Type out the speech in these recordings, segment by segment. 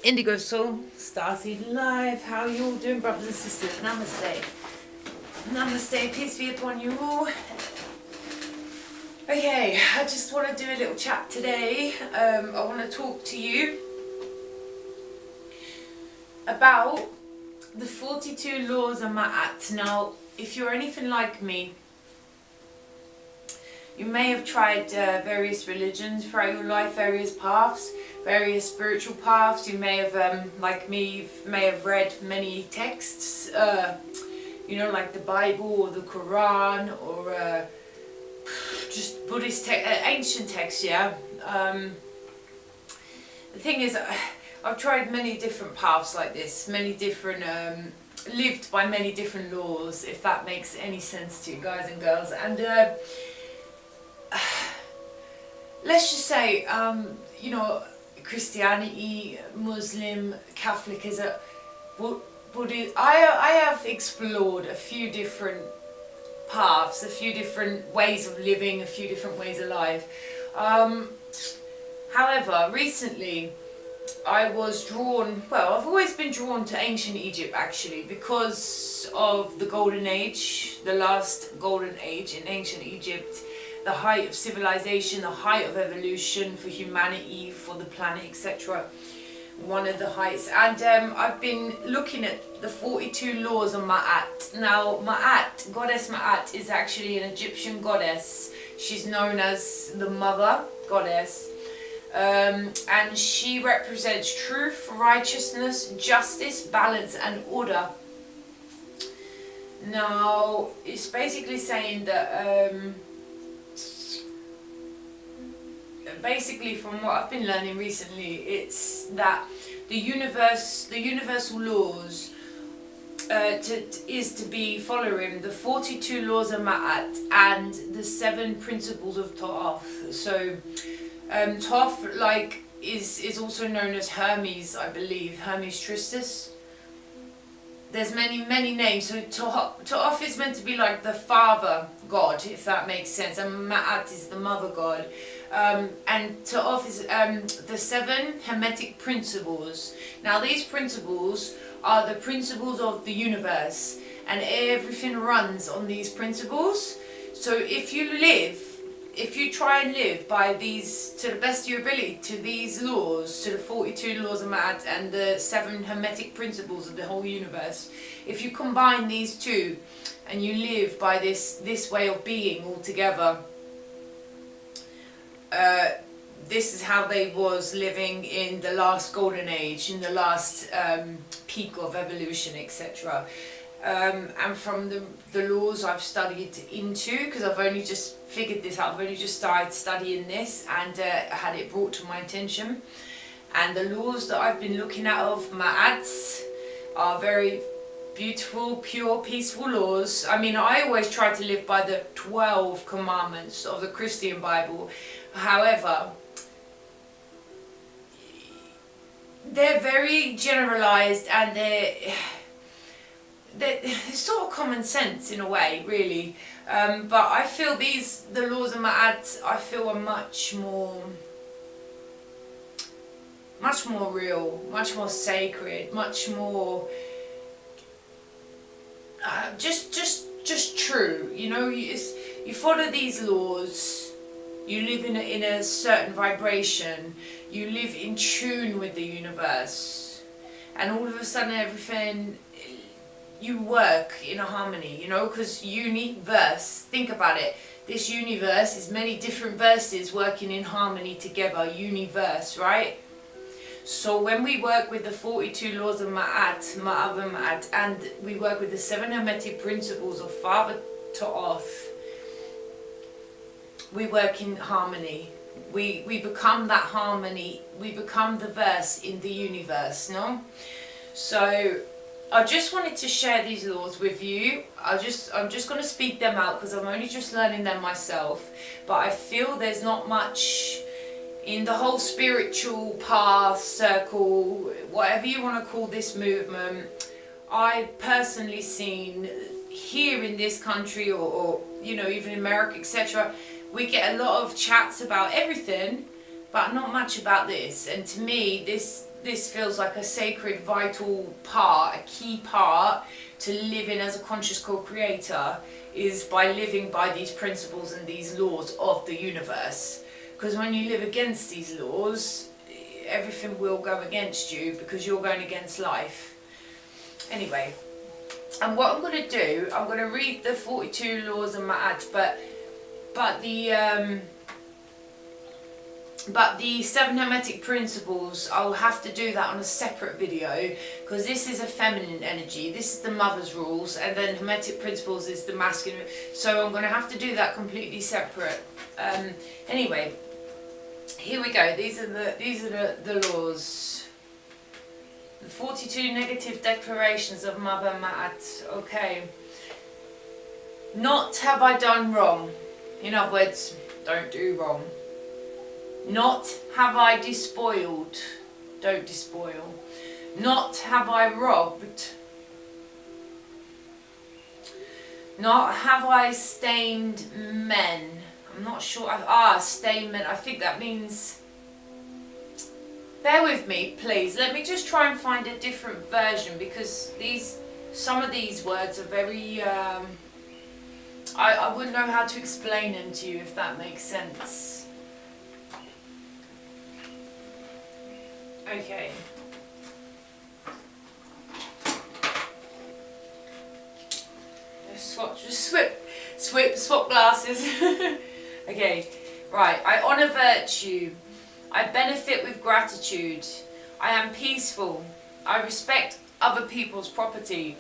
Indigo Soul, StarSeed Live. How are you all doing, brothers and sisters? Namaste. Namaste, peace be upon you all. Okay, I just want to do a little chat today. I want to talk to you about the 42 laws of Ma'at. Now, if you're anything like me, you may have tried various religions throughout your life, various paths, various spiritual paths. You may have, like me, you may have read many texts, like the Bible or the Quran or just Buddhist ancient texts, yeah. The thing is, I've tried many different paths like this, many different, lived by many different laws, if that makes any sense to you guys and girls. And let's just say, Christianity, Muslim, Catholicism, Buddhism, I have explored a few different paths, a few different ways of living, a few different ways of life. However, recently I was drawn, I've always been drawn to ancient Egypt actually, because of the Golden Age, the last Golden Age in ancient Egypt, the height of civilization, the height of evolution for humanity, for the planet, etc. One of the heights. And I've been looking at the 42 laws of Ma'at. Now, Ma'at, goddess Ma'at, is actually an Egyptian goddess. She's known as the mother goddess. And she represents truth, righteousness, justice, balance, and order. Now, it's basically saying that, basically from what I've been learning recently, it's that the universal laws is to be following the 42 laws of Ma'at and the 7 principles of Ta'af. So Ta'af is also known as Hermes, I believe, Hermes Tristis. There's many names. So Ta'af is meant to be like the father god, if that makes sense, and Ma'at is the mother god. And Ta'af is the 7 Hermetic principles. Now these principles are the principles of the universe, and everything runs on these principles. So if you try and live by these, to the best of your ability, to these laws, to the 42 laws of Ma'at and the 7 Hermetic principles of the whole universe, if you combine these two and you live by this way of being all together, this is how they was living in the last golden age, in the last peak of evolution, etc. And from the laws I've studied into, because I've only just figured this out, I've only just started studying this and had it brought to my attention. And the laws that I've been looking at of Ma'ats are very beautiful, pure, peaceful laws. I mean, I always try to live by the 12 commandments of the Christian Bible. However, they're very generalized, and they're sort of common sense in a way, really. But I feel the laws of Ma'at, I feel are much more real, much more sacred, much more just true. You follow these laws. You live in a certain vibration. You live in tune with the universe, and all of a sudden everything, you work in a harmony, because universe, think about it, this universe is many different verses working in harmony together, universe, right? So when we work with the 42 laws of Ma'at, and we work with the 7 Hermetic principles of Father Ta'af, we work in harmony. We become that harmony. We become the verse in the universe, no? So I just wanted to share these laws with you. I'm just going to speak them out because I'm only just learning them myself. But I feel there's not much in the whole spiritual path, circle, whatever you want to call this movement. I've personally seen here in this country or even in America, etc., we get a lot of chats about everything, but not much about this. And to me, this this feels like a sacred, vital part, a key part to living as a conscious co-creator, is by living by these principles and these laws of the universe. Because when you live against these laws, everything will go against you, because you're going against life. Anyway, and what I'm going to do, I'm going to read the 42 laws of Ma'at, but the 7 Hermetic principles, I'll have to do that on a separate video, because this is a feminine energy, this is the mother's rules, and then Hermetic principles is the masculine, so I'm going to have to do that completely separate. Anyway, here we go. These are the laws. The 42 negative declarations of Mother Ma'at. Okay. Not have I done wrong. In other words, don't do wrong. Not have I despoiled. Don't despoil. Not have I robbed. Not have I stained men. I'm not sure. Stained men. I think that means... Bear with me, please. Let me just try and find a different version, because some of these words are very... I wouldn't know how to explain them to you, if that makes sense. Okay. Swap glasses. Okay, right. I honour virtue. I benefit with gratitude. I am peaceful. I respect other people's property.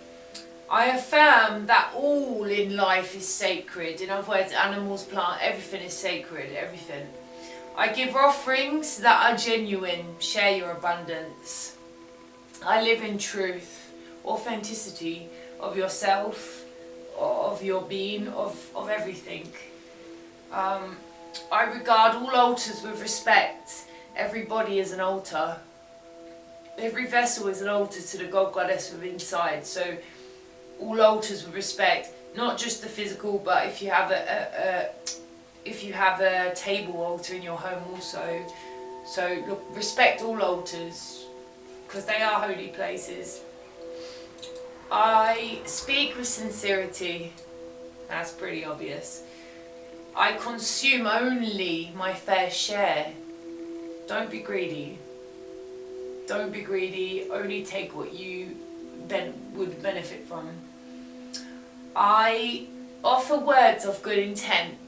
I affirm that all in life is sacred. In other words, animals, plants, everything is sacred, everything. I give offerings that are genuine. Share your abundance. I live in truth, authenticity of yourself, of your being, of everything. I regard all altars with respect. Every body is an altar. Every vessel is an altar to the God Goddess within inside. So all altars with respect, not just the physical, but if you have a table altar in your home also. So look, respect all altars, because they are holy places. I speak with sincerity. That's pretty obvious. I consume only my fair share. Don't be greedy. Don't be greedy. Only take what you would benefit from. I offer words of good intent.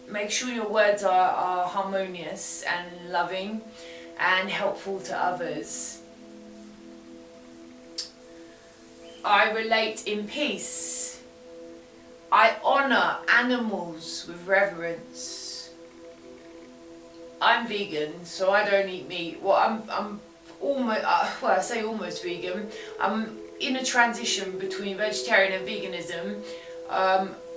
Make sure your words are harmonious and loving and helpful to others. I relate in peace. I honour animals with reverence. I'm vegan, so I don't eat meat. Well, I'm almost, well, I say almost vegan. I'm in a transition between vegetarian and veganism.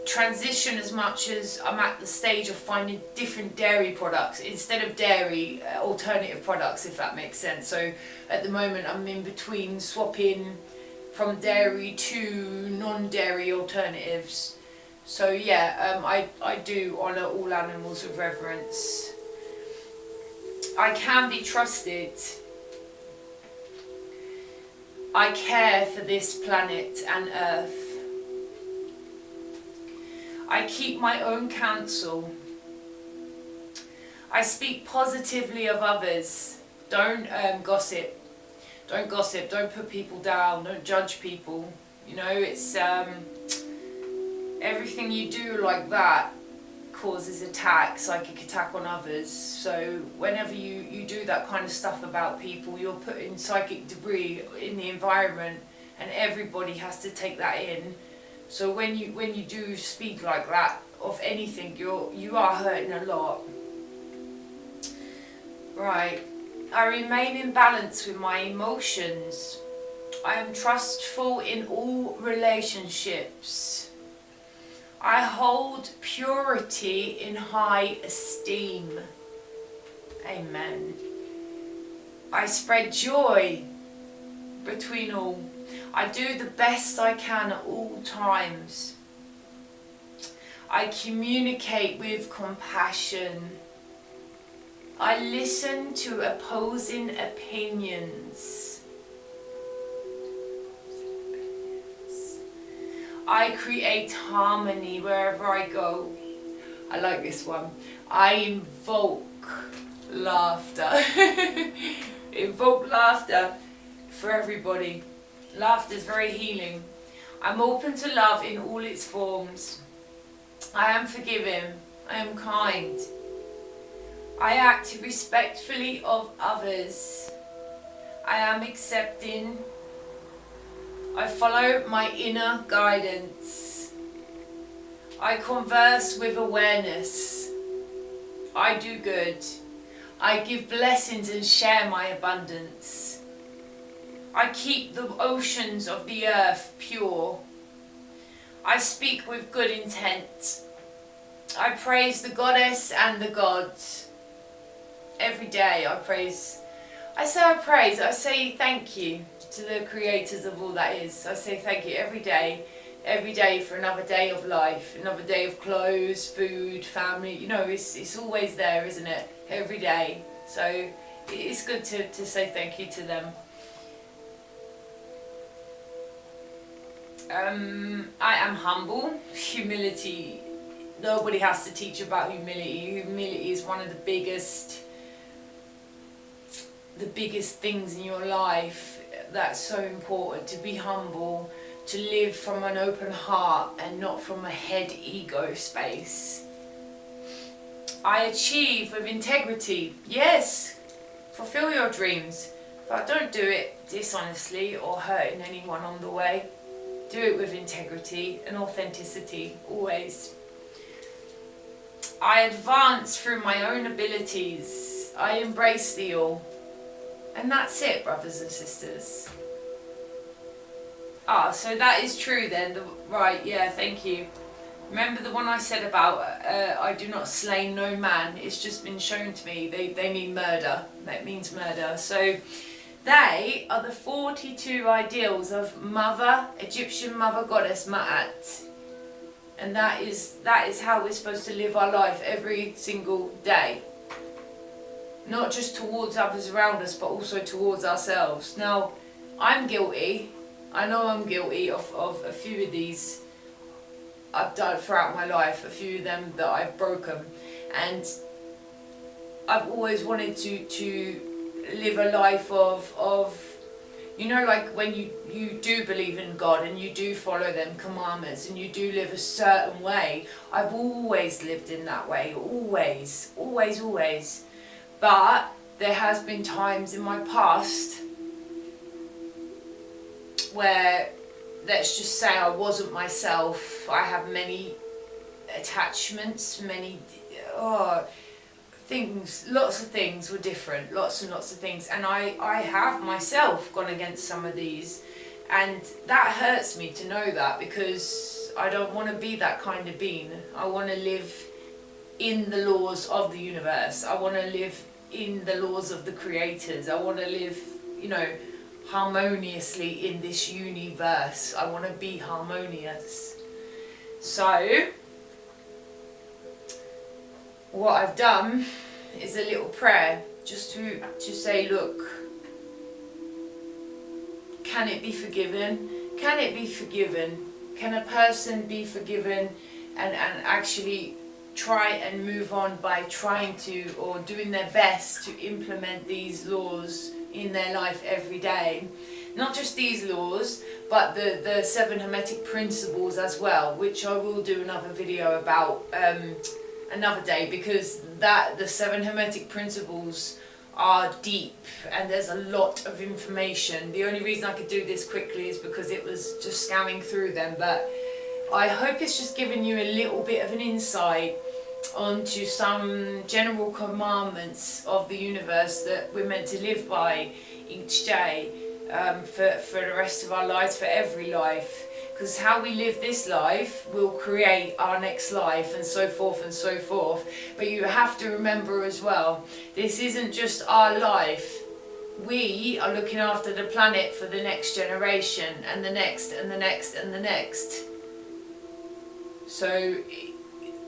Transition as much as I'm at the stage of finding different dairy products instead of dairy, alternative products, if that makes sense. So at the moment I'm in between swapping from dairy to non-dairy alternatives. So yeah, I do honour all animals with reverence. I can be trusted. I care for this planet and earth. I keep my own counsel. I speak positively of others. Don't gossip. Don't gossip. Don't put people down. Don't judge people. You know, it's everything you do like that causes attack, psychic attack on others. So whenever you do that kind of stuff about people, you're putting psychic debris in the environment, and everybody has to take that in. So when you do speak like that of anything, you are hurting a lot. Right. I remain in balance with my emotions. I am trustful in all relationships. I hold purity in high esteem. Amen. I spread joy between all. I do the best I can at all times. I communicate with compassion. I listen to opposing opinions. I create harmony wherever I go. I like this one. I invoke laughter. Invoke laughter for everybody. Laughter is very healing. I'm open to love in all its forms. I am forgiving. I am kind. I act respectfully of others. I am accepting. I follow my inner guidance. I converse with awareness. I do good. I give blessings and share my abundance. I keep the oceans of the earth pure. I speak with good intent. I praise the goddess and the gods. Every day I praise. I say thank you to the creators of all that is. I say thank you every day for another day of life, another day of clothes, food, family. You know, it's always there, isn't it? Every day. So it's good to say thank you to them. I am humble. Humility. Nobody has to teach about humility. Humility is one of the biggest things in your life. That's so important, to be humble, to live from an open heart and not from a head ego space. I achieve with integrity. Yes, fulfill your dreams, but don't do it dishonestly or hurting anyone on the way. Do it with integrity and authenticity, always. I advance through my own abilities. I embrace the all. And that's it, brothers and sisters. Ah, so that is true then. Right, yeah, thank you. Remember the one I said about I do not slay no man? It's just been shown to me. They mean murder. That means murder. So they are the 42 ideals of Mother, Egyptian Mother Goddess Ma'at. And that is how we're supposed to live our life every single day. Not just towards others around us, but also towards ourselves. Now, I'm guilty. I know I'm guilty of a few of these I've done throughout my life, a few of them that I've broken. And I've always wanted to live a life of you know, like when you do believe in God and you do follow them commandments and you do live a certain way. I've always lived in that way. Always. Always, always. But there has been times in my past where, let's just say, I wasn't myself. I have many attachments, many things, lots of things were different, lots and lots of things. And I have myself gone against some of these. And that hurts me to know that, because I don't want to be that kind of being. I want to live in the laws of the universe. I want to live in the laws of the creators. I want to live, you know, harmoniously in this universe. I want to be harmonious. So what I've done is a little prayer just to say, look, can it be forgiven? Can it be forgiven? Can a person be forgiven and actually try and move on by trying to, or doing their best to implement these laws in their life every day? Not just these laws, but the 7 Hermetic principles as well, which I will do another video about another day, because the 7 Hermetic principles are deep and there's a lot of information. The only reason I could do this quickly is because it was just scanning through them, but I hope it's just given you a little bit of an insight onto some general commandments of the universe that we're meant to live by each day, for the rest of our lives, for every life. Because how we live this life will create our next life, and so forth and so forth. But you have to remember as well, this isn't just our life. We are looking after the planet for the next generation, and the next, and the next, and the next. So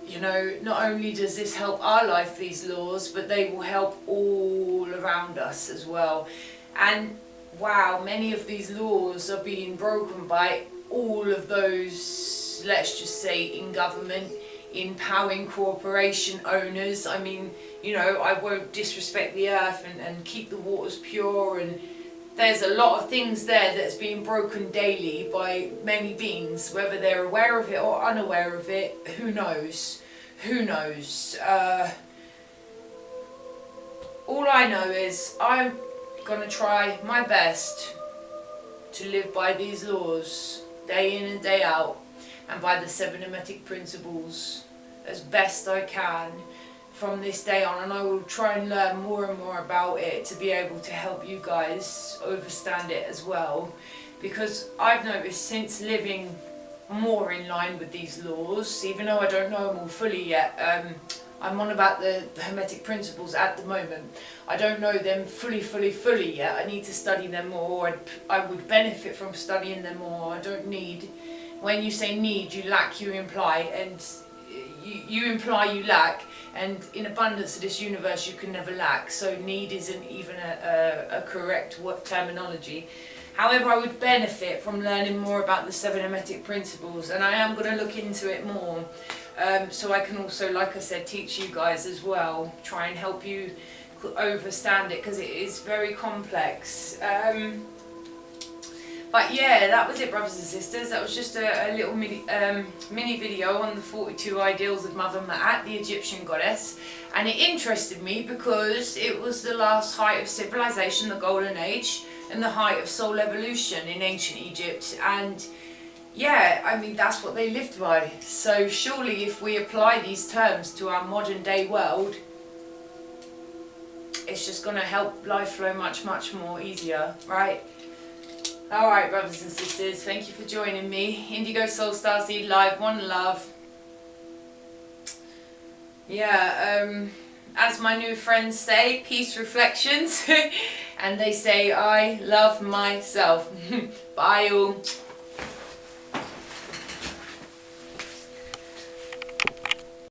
you know, not only does this help our life, these laws, but they will help all around us as well. And wow, many of these laws are being broken by all of those, let's just say, in government, in powering corporation owners. I mean, you know, I won't disrespect the earth and keep the waters pure, and there's a lot of things there that's being broken daily by many beings, whether they're aware of it or unaware of it. Who knows? Who knows? All I know is I'm gonna try my best to live by these laws day in and day out, and by the 7 Hermetic principles as best I can from this day on, and I will try and learn more and more about it to be able to help you guys understand it as well, because I've noticed since living more in line with these laws, even though I don't know them all fully yet, I'm on about the Hermetic principles at the moment. I don't know them fully yet. I need to study them more. I would benefit from studying them more. I don't need, when you say need, you lack, you imply, and you imply you lack, and in abundance of this universe you can never lack, so need isn't even a correct terminology. However, I would benefit from learning more about the 7 Hermetic principles, and I am going to look into it more, so I can also, like I said, teach you guys as well, try and help you understand it, because it is very complex. But yeah, that was it, brothers and sisters. That was just a little mini video on the 42 ideals of Mother Ma'at, the Egyptian goddess. And it interested me because it was the last height of civilization, the Golden Age, and the height of soul evolution in ancient Egypt. And yeah, I mean, that's what they lived by. So surely if we apply these terms to our modern day world, it's just going to help life flow much more easier, right? Alright, brothers and sisters, thank you for joining me. Indigo Soul StarSeed Live, one love. Yeah, as my new friends say, peace reflections. And they say, I love myself. Bye all.